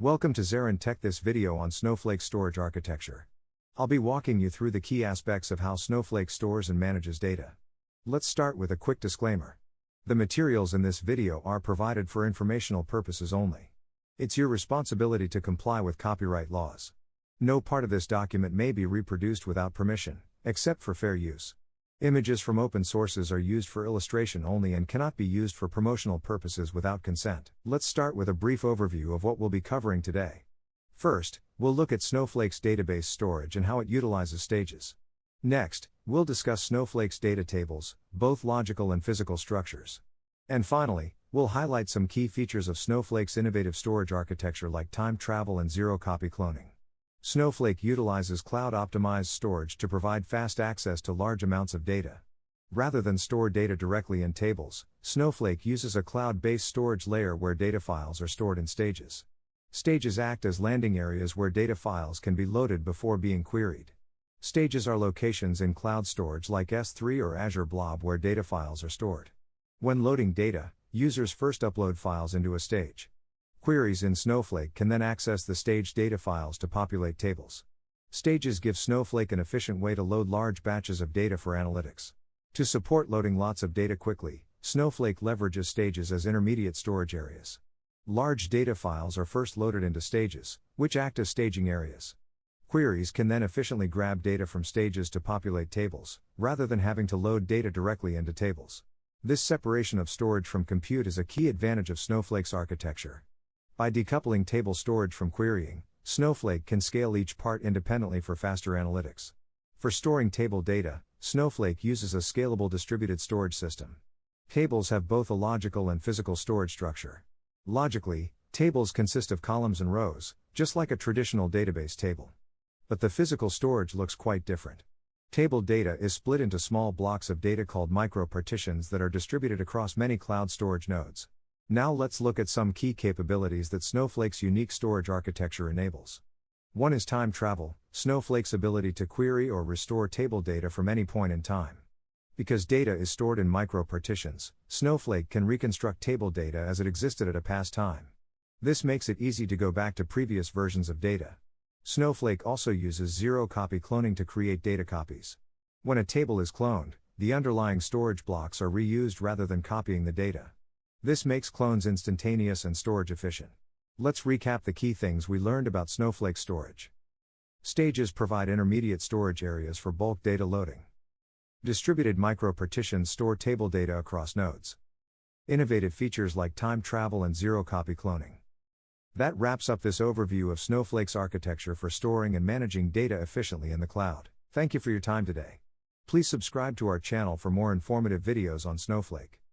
Welcome to ZaranTech. This video on Snowflake Storage Architecture. I'll be walking you through the key aspects of how Snowflake stores and manages data. Let's start with a quick disclaimer. The materials in this video are provided for informational purposes only. It's your responsibility to comply with copyright laws. No part of this document may be reproduced without permission, except for fair use. Images from open sources are used for illustration only and cannot be used for promotional purposes without consent. Let's start with a brief overview of what we'll be covering today. First, we'll look at Snowflake's database storage and how it utilizes stages. Next, we'll discuss Snowflake's data tables, both logical and physical structures. And finally, we'll highlight some key features of Snowflake's innovative storage architecture like time travel and zero-copy cloning. Snowflake utilizes cloud-optimized storage to provide fast access to large amounts of data. Rather than store data directly in tables, Snowflake uses a cloud-based storage layer where data files are stored in stages. Stages act as landing areas where data files can be loaded before being queried. Stages are locations in cloud storage like S3 or Azure Blob where data files are stored. When loading data, users first upload files into a stage. Queries in Snowflake can then access the stage data files to populate tables. Stages give Snowflake an efficient way to load large batches of data for analytics. To support loading lots of data quickly, Snowflake leverages stages as intermediate storage areas. Large data files are first loaded into stages, which act as staging areas. Queries can then efficiently grab data from stages to populate tables, rather than having to load data directly into tables. This separation of storage from compute is a key advantage of Snowflake's architecture. By decoupling table storage from querying, Snowflake can scale each part independently for faster analytics. For storing table data, Snowflake uses a scalable distributed storage system. Tables have both a logical and physical storage structure. Logically, tables consist of columns and rows, just like a traditional database table. But the physical storage looks quite different. Table data is split into small blocks of data called micro-partitions that are distributed across many cloud storage nodes. Now let's look at some key capabilities that Snowflake's unique storage architecture enables. One is time travel, Snowflake's ability to query or restore table data from any point in time. Because data is stored in micro-partitions, Snowflake can reconstruct table data as it existed at a past time. This makes it easy to go back to previous versions of data. Snowflake also uses zero-copy cloning to create data copies. When a table is cloned, the underlying storage blocks are reused rather than copying the data. This makes clones instantaneous and storage efficient. Let's recap the key things we learned about Snowflake storage. Stages provide intermediate storage areas for bulk data loading. Distributed micro-partitions store table data across nodes. Innovative features like time travel and zero-copy cloning. That wraps up this overview of Snowflake's architecture for storing and managing data efficiently in the cloud. Thank you for your time today. Please subscribe to our channel for more informative videos on Snowflake.